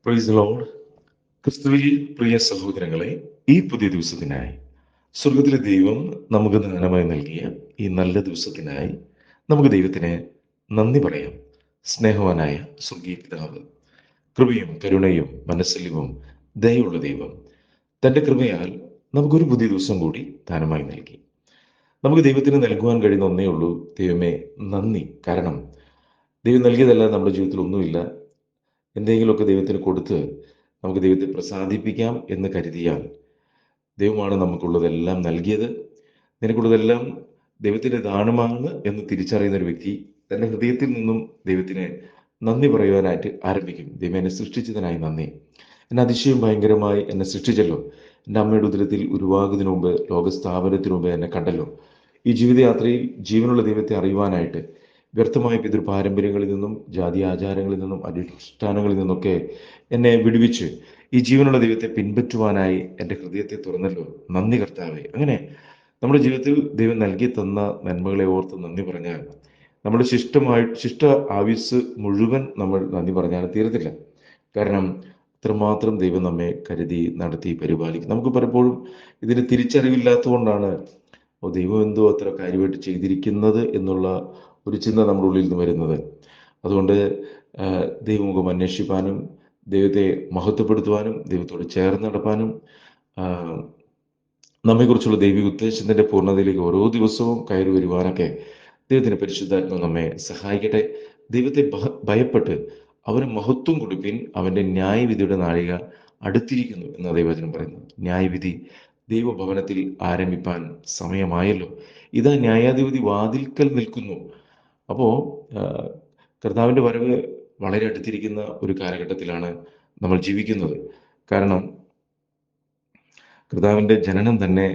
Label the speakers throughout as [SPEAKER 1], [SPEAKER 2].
[SPEAKER 1] Praise Lord. ക്രിസ്തുവിൽ പ്രിയ സഹോദരങ്ങളെ, ഈ പുതിയ ദിവസത്തിനായി സ്വർഗത്തിലെ ദൈവം നമുക്ക് ദാനമായി നൽകിയ ഈ നല്ല ദിവസത്തിനായി നമുക്ക് ദൈവത്തിന് നന്ദി പറയാം. സ്നേഹവാനായ സ്വർഗീയ പിതാവ്, കൃപയും കരുണയും മനസ്സലിവും ദയുള്ള ദൈവം തൻ്റെ കൃപയാൽ നമുക്കൊരു പുതിയ ദിവസം കൂടി ദാനമായി നൽകി. നമുക്ക് ദൈവത്തിന് നൽകുവാൻ കഴിയുന്ന ഒന്നേ ഉള്ളൂ, ദൈവമേ നന്ദി. കാരണം ദൈവം നൽകിയതല്ല നമ്മുടെ ജീവിതത്തിൽ ഒന്നുമില്ല. എന്തെങ്കിലുമൊക്കെ ദൈവത്തിന് കൊടുത്ത് നമുക്ക് ദൈവത്തെ പ്രസാദിപ്പിക്കാം എന്ന് കരുതിയാൽ, ദൈവമാണ് നമുക്കുള്ളതെല്ലാം നൽകിയത്, നിനക്കുള്ളതെല്ലാം ദൈവത്തിൻ്റെ ദാനമാണ് എന്ന് തിരിച്ചറിയുന്ന ഒരു വ്യക്തി തൻ്റെ ഹൃദയത്തിൽ നിന്നും ദൈവത്തിന് നന്ദി പറയുവാനായിട്ട് ആരംഭിക്കും. ദൈവം എന്നെ സൃഷ്ടിച്ചതിനായി നന്ദി. എന്നെ അതിശയം ഭയങ്കരമായി എന്നെ സൃഷ്ടിച്ചല്ലോ. എൻ്റെ അമ്മയുടെ ഉദരത്തിൽ ഉരുവാകുന്നതിന് മുമ്പ്, ലോകസ്ഥാപനത്തിന് മുമ്പ് എന്നെ കണ്ടല്ലോ. ഈ ജീവിതയാത്രയിൽ ജീവനുള്ള ദൈവത്തെ അറിയുവാനായിട്ട് വ്യർത്ഥമായ പിതൃപാരമ്പര്യങ്ങളിൽ നിന്നും ജാതി ആചാരങ്ങളിൽ നിന്നും അനുഷ്ഠാനങ്ങളിൽ നിന്നൊക്കെ എന്നെ വിടുവിച്ച് ഈ ജീവനുള്ള ദൈവത്തെ പിൻപറ്റുവാനായി എൻ്റെ ഹൃദയത്തെ തുറന്നല്ലോ. നന്ദി കർത്താവേ. അങ്ങനെ നമ്മുടെ ജീവിതത്തിൽ ദൈവം നൽകി തന്ന നന്മകളെ ഓർത്ത് നന്ദി പറഞ്ഞാൽ നമ്മുടെ ശിഷ്ട ആയുസ് മുഴുവൻ നമ്മൾ നന്ദി പറഞ്ഞാൽ തീരത്തില്ല. കാരണം അത്രമാത്രം ദൈവം നമ്മെ കരുതി നടത്തി പരിപാലിക്കും. നമുക്ക് പലപ്പോഴും ഇതിന് തിരിച്ചറിവില്ലാത്തതുകൊണ്ടാണ് ദൈവം എന്തോ അത്ര കാര്യമായിട്ട് ചെയ്തിരിക്കുന്നത് എന്നുള്ള ഒരു ചിന്ത നമ്മുടെ ഉള്ളിൽ നിന്ന് വരുന്നത്. അതുകൊണ്ട് ദൈവമുഖം അന്വേഷിപ്പാനും ദൈവത്തെ മഹത്വപ്പെടുത്തുവാനും ദൈവത്തോട് ചേർന്ന് നടപ്പാനും നമ്മെക്കുറിച്ചുള്ള ദൈവിക ഉദ്ദേശത്തിൻ്റെ പൂർണ്ണതയിലേക്ക് ഓരോ ദിവസവും കയറി വരുവാനൊക്കെ ദൈവത്തിൻ്റെ പരിശുദ്ധാത്മാവ് നമ്മെ സഹായിക്കട്ടെ. ദൈവത്തെ ഭയപ്പെട്ട് അവന് മഹത്വം കൊടുപ്പിൻ, അവൻ്റെ ന്യായവിധിയുടെ നാഴിക അടുത്തിരിക്കുന്നു എന്ന ദൈവവചനം പറയുന്നു. ന്യായവിധി ദൈവഭവനത്തിൽ ആരംഭിപ്പാൻ സമയമായല്ലോ. ഇതാ ന്യായാധിപതി വാതിൽക്കൽ നിൽക്കുന്നു. അപ്പോൾ കർത്താവിൻ്റെ വരവ് വളരെ അടുത്തിരിക്കുന്ന ഒരു കാലഘട്ടത്തിലാണ് നമ്മൾ ജീവിക്കുന്നത്. കാരണം കർത്താവിൻ്റെ ജനനം തന്നെ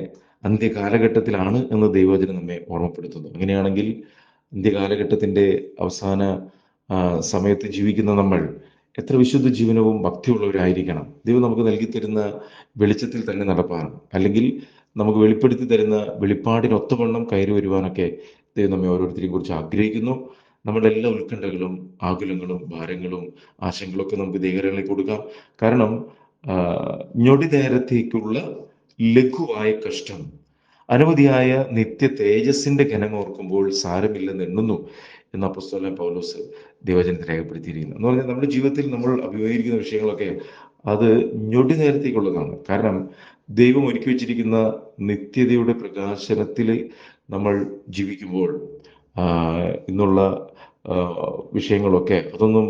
[SPEAKER 1] അന്ത്യകാലഘട്ടത്തിലാണ് എന്ന് ദൈവവചനം നമ്മെ ഓർമ്മപ്പെടുത്തുന്നു. അങ്ങനെയാണെങ്കിൽ അന്ത്യകാലഘട്ടത്തിൻ്റെ അവസാന സമയത്ത് ജീവിക്കുന്ന നമ്മൾ എത്ര വിശുദ്ധ ജീവനവും ഭക്തിയുള്ളവരായിരിക്കണം. ദൈവം നമുക്ക് നൽകി തരുന്ന വെളിച്ചത്തിൽ തന്നെ നടപ്പാൻ, അല്ലെങ്കിൽ നമുക്ക് വെളിപ്പെടുത്തി തരുന്ന വെളിപ്പാടിനൊത്തവണ്ണം കയറി വരുവാനൊക്കെ ദൈവം നമ്മെ ഓരോരുത്തരെയും കുറിച്ച് ആഗ്രഹിക്കുന്നു. നമ്മുടെ എല്ലാ ഉത്കണ്ഠകളും ആകുലങ്ങളും ഭാരങ്ങളും ആശങ്കകളൊക്കെ നമുക്ക് ദൈവങ്ങളിലേക്ക് കൊടുക്കാം. കാരണം ഞൊടി നേരത്തേക്കുള്ള ലഘുവായ കഷ്ടം അനവധിയായ നിത്യ തേജസ്സിന്റെ ഘനം ഓർക്കുമ്പോൾ സാരമില്ലെന്ന് എണ്ണുന്നു എന്ന അപ്പോസ്തലൻ പൗലോസ് ദൈവവചനത്തിൽ രേഖപ്പെടുത്തിയിരിക്കുന്നു. എന്ന് പറഞ്ഞാൽ നമ്മുടെ ജീവിതത്തിൽ നമ്മൾ അഭിമുഖീകരിക്കുന്ന വിഷയങ്ങളൊക്കെ അത് ഞൊടി നേരത്തേക്കുള്ളതാണ്. കാരണം ദൈവം ഒരുക്കി വെച്ചിരിക്കുന്ന നിത്യതയുടെ പ്രകാശനത്തിൽ നമ്മൾ ജീവിക്കുമ്പോൾ ഇന്നുള്ള വിഷയങ്ങളൊക്കെ അതൊന്നും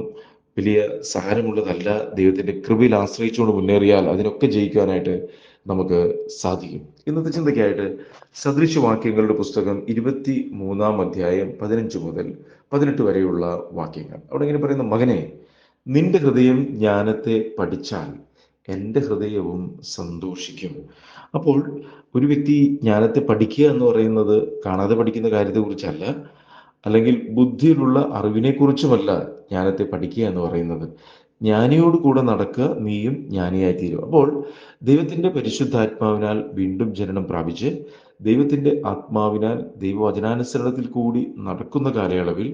[SPEAKER 1] വലിയ സാരമുള്ളതല്ല. ദൈവത്തിൻ്റെ കൃപയിൽ ആശ്രയിച്ചുകൊണ്ട് മുന്നേറിയാൽ അതിനൊക്കെ ജയിക്കാനായിട്ട് നമുക്ക് സാധിക്കും. ഇന്നത്തെ ചിന്തയ്ക്കായിട്ട് സദൃശവാക്യങ്ങളുടെ പുസ്തകം 23 15 മുതൽ 18 വരെയുള്ള വാക്യങ്ങൾ. അവിടെ ഇങ്ങനെ പറയുന്ന, മകനെ, നിന്റെ ഹൃദയം ജ്ഞാനത്തെ പഠിച്ചാൽ എൻ്റെ ഹൃദയവും സന്തോഷിക്കും. അപ്പോൾ ഒരു വ്യക്തി ജ്ഞാനത്തെ പഠിക്കുക എന്ന് പറയുന്നത് കാണാതെ പഠിക്കുന്ന കാര്യത്തെക്കുറിച്ചല്ല, അല്ലെങ്കിൽ ബുദ്ധിയിലുള്ള അറിവിനെക്കുറിച്ചുമല്ല ജ്ഞാനത്തെ പഠിക്കുക എന്ന് പറയുന്നത്. ജ്ഞാനിയോട് കൂടെ നടക്കുക, നീയും ജ്ഞാനിയായിത്തീരും. അപ്പോൾ ദൈവത്തിൻ്റെ പരിശുദ്ധാത്മാവിനാൽ വീണ്ടും ജനനം പ്രാപിച്ച് ദൈവത്തിൻ്റെ ആത്മാവിനാൽ ദൈവവചനാനുസരണത്തിൽ കൂടി നടക്കുന്ന കാലയളവിൽ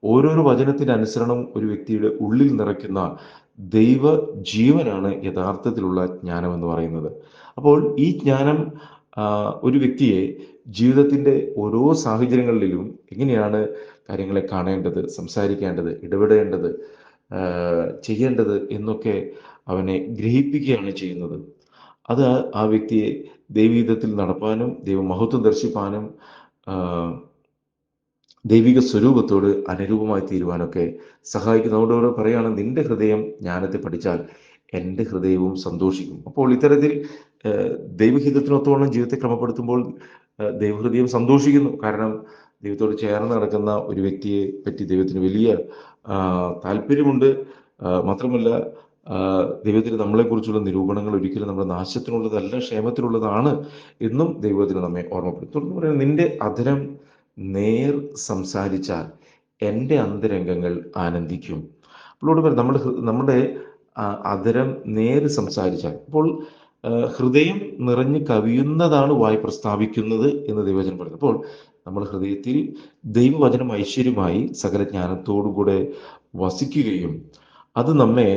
[SPEAKER 1] ഓരോരോ വചനത്തിൻ്റെ അനുസരണം ഒരു വ്യക്തിയുടെ ഉള്ളിൽ നിറയ്ക്കുന്ന ദൈവ ജീവനാണ് യഥാർത്ഥത്തിലുള്ള ജ്ഞാനം എന്ന് പറയുന്നത്. അപ്പോൾ ഈ ജ്ഞാനം ഒരു വ്യക്തിയെ ജീവിതത്തിൻ്റെ ഓരോ സാഹചര്യങ്ങളിലും എങ്ങനെയാണ് കാര്യങ്ങളെ കാണേണ്ടത്, സംസാരിക്കേണ്ടത്, ഇടപെടേണ്ടത്, ചെയ്യേണ്ടത് എന്നൊക്കെ അവനെ ഗ്രഹിപ്പിക്കുകയാണ് ചെയ്യുന്നത്. അത് ആ വ്യക്തിയെ ദൈവീകത്തിൽ നടപ്പാനും ദൈവമഹത്വം ദർശിപ്പാനും ദൈവിക സ്വരൂപത്തോട് അനുരൂപമായി തീരുവാനൊക്കെ സഹായിക്കും. നമ്മളോട് പറയുകയാണ്, നിന്റെ ഹൃദയം ജ്ഞാനത്തെ പഠിച്ചാൽ എൻ്റെ ഹൃദയവും സന്തോഷിക്കും. അപ്പോൾ ഇത്തരത്തിൽ ദൈവഹിതത്തിനൊത്തോളം ജീവിതത്തെ ക്രമപ്പെടുത്തുമ്പോൾ ദൈവഹൃദയം സന്തോഷിക്കുന്നു. കാരണം ദൈവത്തോട് ചേർന്ന് നടക്കുന്ന ഒരു വ്യക്തിയെ പറ്റി ദൈവത്തിന് വലിയ താല്പര്യമുണ്ട്. മാത്രമല്ല ദൈവത്തിന് നമ്മളെക്കുറിച്ചുള്ള നിരൂപണങ്ങൾ ഒരിക്കലും നമ്മുടെ നാശത്തിനുള്ളതല്ല, ക്ഷേമത്തിനുള്ളതാണ് എന്നും ദൈവത്തിന് നമ്മെ ഓർമ്മപ്പെടുത്തും. തുടർന്ന് പറയുന്നത്, നിന്റെ അധരം നേർ സംസാരിച്ചാൽ എൻ്റെ അന്തരംഗങ്ങൾ ആനന്ദിക്കും. അപ്പോൾ നമ്മുടെ അധരം നേര് സംസാരിച്ചാൽ, അപ്പോൾ ഹൃദയം നിറഞ്ഞ് കവിയുന്നതാണ് വായി പ്രസ്താവിക്കുന്നത് എന്ന് ദൈവവചനം പറയുന്നത്. അപ്പോൾ നമ്മുടെ ഹൃദയത്തിൽ ദൈവവചനം ഐശ്വര്യമായി സകല ജ്ഞാനത്തോടുകൂടെ വസിക്കുകയും അത് നമ്മെ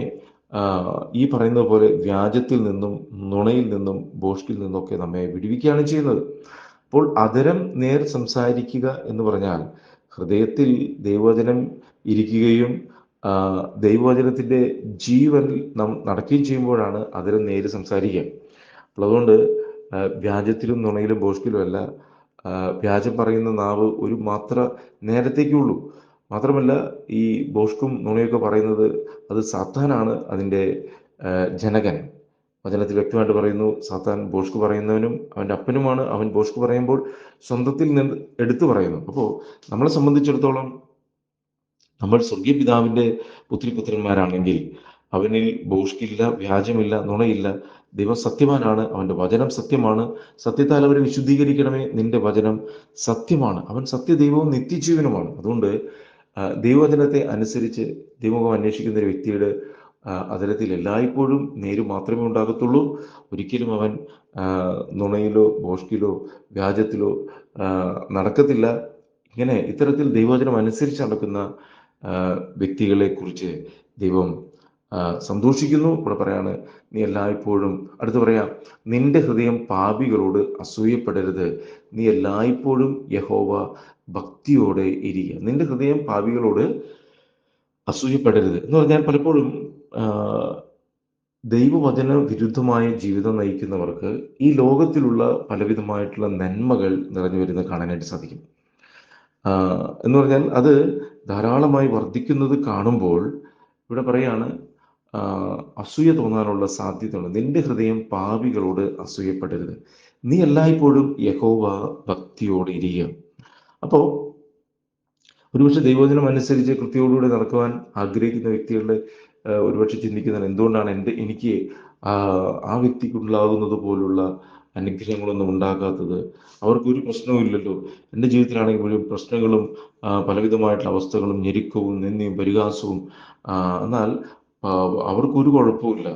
[SPEAKER 1] ഈ പറയുന്നത് പോലെ വ്യാജത്തിൽ നിന്നും, നുണയിൽ നിന്നും, ഭോഷ്കിൽ നിന്നൊക്കെ നമ്മെ വിടുവിക്കുകയാണ് ചെയ്യുന്നത്. അപ്പോൾ അതരം നേർ സംസാരിക്കുക എന്ന് പറഞ്ഞാൽ ഹൃദയത്തിൽ ദൈവവചനം ഇരിക്കുകയും ആ, ദൈവവചനത്തിന്റെ ജീവൻ നാം നടക്കുകയും ചെയ്യുമ്പോഴാണ് അതരം നേര് സംസാരിക്കുക. അപ്പോൾ അതുകൊണ്ട് വ്യാജത്തിലും നുണയിലും ഭോഷ്കിലും അല്ല, വ്യാജം പറയുന്ന നാവ് ഒരു മാത്ര നേരത്തേക്കുള്ളൂ. മാത്രമല്ല, ഈ ഭോഷ്കും നുണയൊക്കെ പറയുന്നത് അത് സാത്താനാണ് അതിൻ്റെ ജനകൻ. വചനത്തിൽ വ്യക്തമായിട്ട് പറയുന്നു, സാത്താൻ ഭോഷ്ക് പറയുന്നവനും അവൻ്റെ അപ്പനുമാണ്. അവൻ ഭോഷ്ക് പറയുമ്പോൾ സ്വന്തത്തിൽ നിന്ന് എടുത്തു പറയുന്നു. അപ്പോൾ നമ്മളെ സംബന്ധിച്ചിടത്തോളം നമ്മൾ സ്വർഗീയ പിതാവിൻ്റെ പുത്രിപുത്രന്മാരാണെങ്കിൽ അവനിൽ ഭോഷ്കില്ല, വ്യാജമില്ല, നുണയില്ല. ദൈവം സത്യവാനാണ്, അവൻ്റെ വചനം സത്യമാണ്. സത്യത്താൽ അവരെ വിശുദ്ധീകരിക്കണമേ, നിന്റെ വചനം സത്യമാണ്. അവൻ സത്യദൈവവും നിത്യജീവനുമാണ്. അതുകൊണ്ട് ദൈവവചനത്തെ അനുസരിച്ച് ദൈവമുഖം അന്വേഷിക്കുന്ന ഒരു വ്യക്തിയുടെ അതരത്തിൽ എല്ലായ്പ്പോഴും നേര് മാത്രമേ ഉണ്ടാകത്തുള്ളൂ. ഒരിക്കലും അവൻ നുണയിലോ ഭോഷ്കിലോ വ്യാജത്തിലോ നടക്കത്തില്ല. ഇങ്ങനെ ഇത്തരത്തിൽ ദൈവവചനം അനുസരിച്ച് നടക്കുന്ന വ്യക്തികളെ കുറിച്ച് ദൈവം സന്തോഷിക്കുന്നു. ഇവിടെ പറയാണ്, നീ എല്ലായ്പ്പോഴും, അടുത്ത് പറയാം, നിന്റെ ഹൃദയം പാപികളോട് അസൂയപ്പെടരുത്, നീ എല്ലായ്പ്പോഴും യഹോവ ഭക്തിയോടെ ഇരിക്കുക. നിന്റെ ഹൃദയം പാപികളോട് അസൂയപ്പെടരുത് എന്ന് പറഞ്ഞാൽ പലപ്പോഴും ദൈവവചന വിരുദ്ധമായ ജീവിതം നയിക്കുന്നവർക്ക് ഈ ലോകത്തിലുള്ള പലവിധമായിട്ടുള്ള നന്മകൾ നിറഞ്ഞു വരുന്നത് കാണാനായിട്ട് സാധിക്കും. എന്ന് പറഞ്ഞാൽ അത് ധാരാളമായി വർദ്ധിക്കുന്നത് കാണുമ്പോൾ ഇവിടെ പറയാണ്, അസൂയ തോന്നാനുള്ള സാധ്യതയുണ്ട്. നിന്റെ ഹൃദയം പാപികളോട് അസൂയപ്പെടരുത്, നീ എല്ലായ്പ്പോഴും യഹോവ ഭക്തിയോടെ ഇരിക്കുക. അപ്പോൾ ഒരുപക്ഷെ ദൈവവചനം അനുസരിച്ച് കൃത്യയോടുകൂടി നടക്കുവാൻ ആഗ്രഹിക്കുന്ന വ്യക്തികളുടെ ഒരുപക്ഷെ ചിന്തിക്കുന്നതാണ്, എന്തുകൊണ്ടാണ് എനിക്ക് ആ വ്യക്തിക്കുണ്ടാകുന്നത് പോലുള്ള അനുഗ്രഹങ്ങളൊന്നും ഉണ്ടാകാത്തത്? അവർക്കൊരു പ്രശ്നവും ഇല്ലല്ലോ. എൻ്റെ ജീവിതത്തിലാണെങ്കിൽ ഒരു പ്രശ്നങ്ങളും പലവിധമായിട്ടുള്ള അവസ്ഥകളും ഞെരുക്കവും നിന്ദയും പരിഹാസവും. എന്നാൽ അവർക്കൊരു കുഴപ്പമില്ല.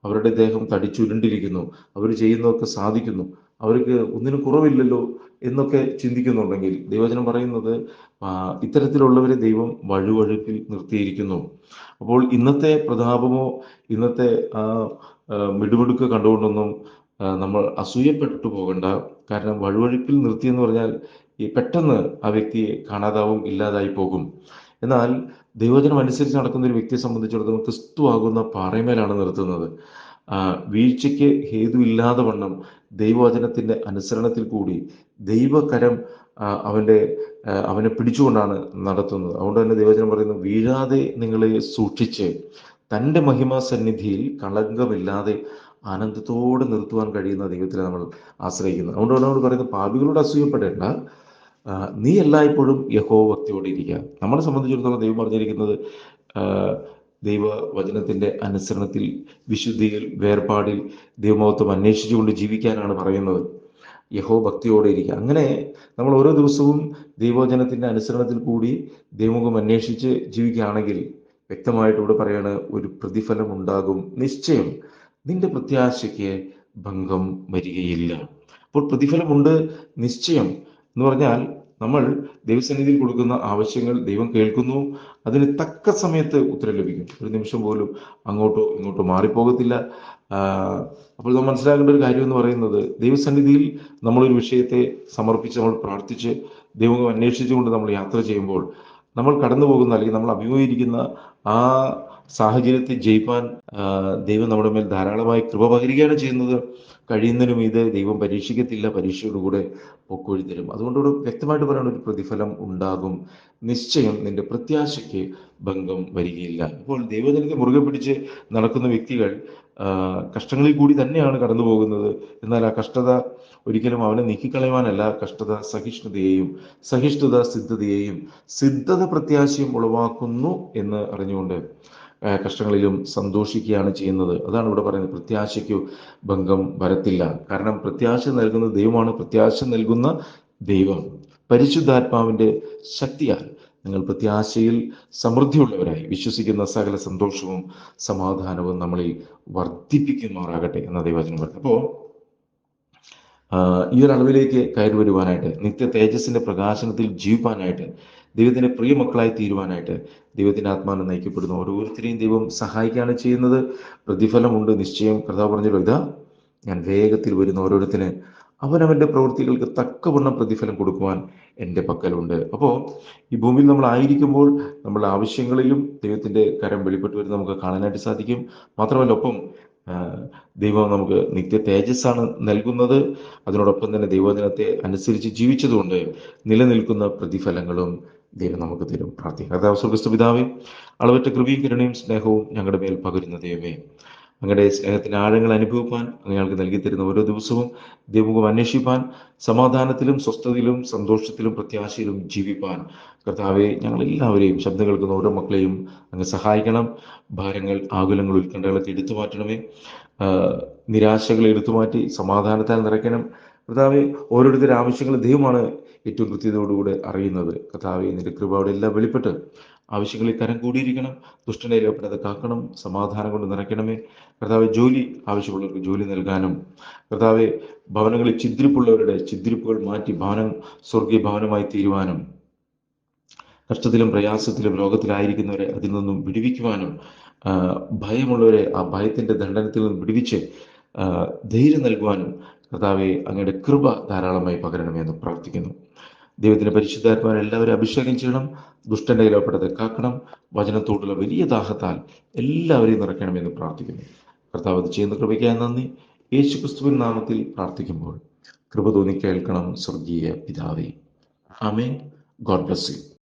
[SPEAKER 1] അവരുടെ ദേഹം തടിച്ചുരുണ്ടിരിക്കുന്നു, അവർ ചെയ്യുന്നതൊക്കെ സാധിക്കുന്നു, അവർക്ക് ഒന്നിനും കുറവില്ലല്ലോ എന്നൊക്കെ ചിന്തിക്കുന്നുണ്ടെങ്കിൽ ദൈവവചനം പറയുന്നത് ഇത്തരത്തിലുള്ളവരെ ദൈവം വഴുവഴുപ്പിൽ നിർത്തിയിരിക്കുന്നു. അപ്പോൾ ഇന്നത്തെ പ്രതാപമോ ഇന്നത്തെ മിടുമിടുക്ക് കണ്ടുകൊണ്ടൊന്നും നമ്മൾ അസൂയപ്പെട്ടു പോകണ്ട. കാരണം വഴുവഴുപ്പിൽ നിർത്തിയെന്ന് പറഞ്ഞാൽ ഈ പെട്ടെന്ന് ആ വ്യക്തിയെ കാണാതാവും, ഇല്ലാതായി പോകും. എന്നാൽ ദൈവവചനം അനുസരിച്ച് നടക്കുന്ന ഒരു വ്യക്തിയെ സംബന്ധിച്ചിടത്തോളം ക്രിസ്തു ആകുന്ന പാറമേലാണ് നിർത്തുന്നത്. വീഴ്ചയ്ക്ക് ഹേതുവില്ലാതെ വണ്ണം ദൈവവചനത്തിന്റെ അനുസരണത്തിൽ കൂടി ദൈവകരം അവനെ പിടിച്ചുകൊണ്ടാണ് നടത്തുന്നത്. അതുകൊണ്ട് തന്നെ ദൈവവചനം പറയുന്നു, വീഴാതെ നിങ്ങളെ സൂക്ഷിച്ച് തൻ്റെ മഹിമാ സന്നിധിയിൽ കളങ്കമില്ലാതെ ആനന്ദത്തോടെ നിർത്തുവാൻ കഴിയുന്ന ദൈവത്തിനെ നമ്മൾ ആശ്രയിക്കുന്നത്. അതുകൊണ്ട് നമ്മൾ പറയുന്നത്, പാപികളോട് അസൂയപ്പെടേണ്ട, നീ എല്ലായ്പ്പോഴും യഹോവഭക്തിയോടെ ഇരിക്കുക. നമ്മളെ സംബന്ധിച്ചിടത്തോളം ദൈവം പറഞ്ഞിരിക്കുന്നത് ദൈവവചനത്തിന്റെ അനുസരണത്തിൽ, വിശുദ്ധിയിൽ, വേർപാടിൽ ദൈവമഹത്വം അന്വേഷിച്ചുകൊണ്ട് ജീവിക്കാനാണ് പറയുന്നത്. യഹോഭക്തിയോടെ ഇരിക്കുക. അങ്ങനെ നമ്മൾ ഓരോ ദിവസവും ദൈവവചനത്തിന്റെ അനുസരണത്തിൽ കൂടി ദൈവമുഖം അന്വേഷിച്ച് ജീവിക്കുകയാണെങ്കിൽ വ്യക്തമായിട്ട് ഇവിടെ പറയാണ്, ഒരു പ്രതിഫലം ഉണ്ടാകും നിശ്ചയം, നിന്റെ പ്രത്യാശയ്ക്ക് ഭംഗം വരികയില്ല. അപ്പോൾ പ്രതിഫലമുണ്ട് നിശ്ചയം എന്ന് പറഞ്ഞാൽ നമ്മൾ ദൈവസന്നിധിയിൽ കൊടുക്കുന്ന ആവശ്യങ്ങൾ ദൈവം കേൾക്കുന്നു, അതിന് തക്ക സമയത്ത് ഉത്തരം ലഭിക്കും. ഒരു നിമിഷം പോലും അങ്ങോട്ടോ ഇങ്ങോട്ടോ മാറിപ്പോകത്തില്ല. അപ്പോൾ നമ്മൾ മനസ്സിലാക്കേണ്ട ഒരു കാര്യം എന്ന് പറയുന്നത്, ദൈവസന്നിധിയിൽ നമ്മളൊരു വിഷയത്തെ സമർപ്പിച്ച് നമ്മൾ പ്രാർത്ഥിച്ച് ദൈവം അന്വേഷിച്ചുകൊണ്ട് നമ്മൾ യാത്ര ചെയ്യുമ്പോൾ നമ്മൾ കടന്നു പോകുന്ന അല്ലെങ്കിൽ നമ്മൾ അഭിമുഖീകരിക്കുന്ന ആ സാഹചര്യത്തെ ജയിപ്പാൻ ദൈവം നമ്മുടെ മേൽ ധാരാളമായി കൃപ പകരുകയാണ് ചെയ്യുന്നത്. കഴിയുന്നതിനും ഇത് ദൈവം പരീക്ഷിക്കത്തില്ല, പരീക്ഷയോടുകൂടെ പൊക്കൊഴി തരും. അതുകൊണ്ട് ഇവിടെ വ്യക്തമായിട്ട് പറയുന്ന ഒരു പ്രതിഫലം ഉണ്ടാകും നിശ്ചയം, നിന്റെ പ്രത്യാശയ്ക്ക് ഭംഗം വരികയില്ല. ഇപ്പോൾ ദൈവജനത്തെ മുറുകെ പിടിച്ച് നടക്കുന്ന വ്യക്തികൾ കഷ്ടങ്ങളിൽ കൂടി തന്നെയാണ് കടന്നു പോകുന്നത്. എന്നാൽ ആ കഷ്ടത ഒരിക്കലും അവനെ നീക്കിക്കളയുവാനല്ല. കഷ്ടത സഹിഷ്ണുതയെയും, സഹിഷ്ണുത സിദ്ധതയെയും, സിദ്ധത പ്രത്യാശയും ഉളവാക്കുന്നു എന്ന് അറിഞ്ഞുകൊണ്ട് കഷ്ടങ്ങളിലും സന്തോഷിക്കുകയാണ് ചെയ്യുന്നത്. അതാണ് ഇവിടെ പറയുന്നത്, പ്രത്യാശയ്ക്ക് ഭംഗം വരത്തില്ല. കാരണം പ്രത്യാശ നൽകുന്ന ദൈവമാണ്. പ്രത്യാശ നൽകുന്ന ദൈവം പരിശുദ്ധാത്മാവിന്റെ ശക്തിയാൽ നിങ്ങൾ പ്രത്യാശയിൽ സമൃദ്ധിയുള്ളവരായി വിശ്വസിക്കുന്ന സകല സന്തോഷവും സമാധാനവും നമ്മളിൽ വർദ്ധിപ്പിക്കുമാറാകട്ടെ എന്ന ദൈവവചനം പറയുന്നത്. അപ്പോൾ ഈ ഒരു അളവിലേക്ക് കയറി വരുവാനായിട്ട്, നിത്യ തേജസ്സിന്റെ പ്രകാശനത്തിൽ ജീവിപ്പാനായിട്ട്, ദൈവത്തിന്റെ പ്രിയ മക്കളായി തീരുവാനായിട്ട് ദൈവത്തിന്റെ ആത്മാവിനെ നയിക്കപ്പെടുന്ന ഓരോരുത്തരെയും ദൈവം സഹായിക്കുകയാണ് ചെയ്യുന്നത്. പ്രതിഫലമുണ്ട് നിശ്ചയം. കർത്താവ് പറഞ്ഞല്ലോ, ഇതാ ഞാൻ വേഗത്തിൽ വരുന്ന ഓരോരുത്തന് അവനവന്റെ പ്രവൃത്തികൾക്ക് തക്കവണ്ണം പ്രതിഫലം കൊടുക്കുവാൻ എൻ്റെ പക്കലുണ്ട്. അപ്പോൾ ഈ ഭൂമിയിൽ നമ്മൾ ആയിരിക്കുമ്പോൾ നമ്മളുടെ ആവശ്യങ്ങളിലും ദൈവത്തിന്റെ കരം വെളിപ്പെട്ട് വരുന്നത് നമുക്ക് കാണാനായിട്ട് സാധിക്കും. മാത്രമല്ല, ഒപ്പം ആ, ദൈവം നമുക്ക് നിത്യ തേജസ്സാണ് നൽകുന്നത്. അതിനോടൊപ്പം തന്നെ ദൈവവചനത്തെ അനുസരിച്ച് ജീവിച്ചതുകൊണ്ട് നിലനിൽക്കുന്ന പ്രതിഫലങ്ങളും ദൈവം നമുക്ക് തരും. പ്രാർത്ഥിക്കാം. കർത്താവ് സ്വർഗ്ഗസ്ഥ പിതാവേ, അളവറ്റ കൃപയും കരുണയും സ്നേഹവും ഞങ്ങളുടെ മേൽ പകരുന്ന ദൈവമേ, അങ്ങയുടെ സ്നേഹത്തിന്റെ ആഴങ്ങൾ അനുഭവിപ്പാൻ അങ്ങ് ഞങ്ങൾക്ക് നൽകി തരുന്ന ഓരോ ദിവസവും ദൈവമുഖം അന്വേഷിപ്പാൻ, സമാധാനത്തിലും സ്വസ്ഥതയിലും സന്തോഷത്തിലും പ്രത്യാശയിലും ജീവിപ്പാൻ കർത്താവെ ഞങ്ങളെല്ലാവരെയും, ശബ്ദം കേൾക്കുന്ന ഓരോ മക്കളെയും അങ്ങ് സഹായിക്കണം. ഭാരങ്ങൾ, ആകുലങ്ങൾ, ഉത്കണ്ഠകളൊക്കെ എടുത്തു മാറ്റണമേ. ആ, നിരാശകളെ എടുത്തു മാറ്റി സമാധാനത്താൽ നിറയ്ക്കണം. കർത്താവെ, ഓരോരുത്തരുടെ ആവശ്യങ്ങൾ ദൈവമാണ് ഏറ്റവും കൃത്യതയോടുകൂടെ അറിയുന്നത്. കർത്താവെ, നിന്റെ കൃപ അവിടെ എല്ലാം വെളിപ്പെട്ട് ആവശ്യങ്ങളിൽ കരം കൂടിയിരിക്കണം. ദുഷ്ടനെ ലോപനത കാക്കണം. സമാധാനം കൊണ്ട് നിറയ്ക്കണമേ. കർത്താവെ, ജോലി ആവശ്യമുള്ളവർക്ക് ജോലി നൽകാനും, കർത്താവെ, ഭവനങ്ങളിൽ ചിദ്രിപ്പുള്ളവരുടെ ചിദ്രിപ്പുകൾ മാറ്റി ഭവനം സ്വർഗീയ ഭവനമായി തീരുവാനും, കഷ്ടത്തിലും പ്രയാസത്തിലും രോഗത്തിലായിരിക്കുന്നവരെ അതിൽ നിന്നും വിടുവിക്കുവാനും, ആ, ഭയമുള്ളവരെ ആ ഭയത്തിന്റെ ദണ്ഡനത്തിൽ നിന്ന് വിടുവിച്ച് ആ, ധൈര്യം നൽകുവാനും കർത്താവെ, അങ്ങയുടെ കൃപ ധാരാളമായി പകരണമേ എന്ന് പ്രാർത്ഥിക്കുന്നു. ദൈവത്തിന്റെ പരിശുദ്ധാത്മാവിനെ എല്ലാവരും അഭിഷേകം ചെയ്യണം. ദുഷ്ടന്റെ ഇലപ്പെടാതെ കാക്കണം. വചനത്തോടുള്ള വലിയ ദാഹത്താൽ എല്ലാവരെയും നിറയ്ക്കണമെന്ന് പ്രാർത്ഥിക്കുന്നു. കർത്താവ് അത് ചെയ്യുന്ന കൃപയ്ക്കായി നന്ദി. യേശു ക്രിസ്തുവിൻ നാമത്തിൽ പ്രാർത്ഥിക്കുമ്പോൾ കൃപ തോന്നി കേൾക്കണം സ്വർഗീയ പിതാവേ. ആമേൻ. God bless U.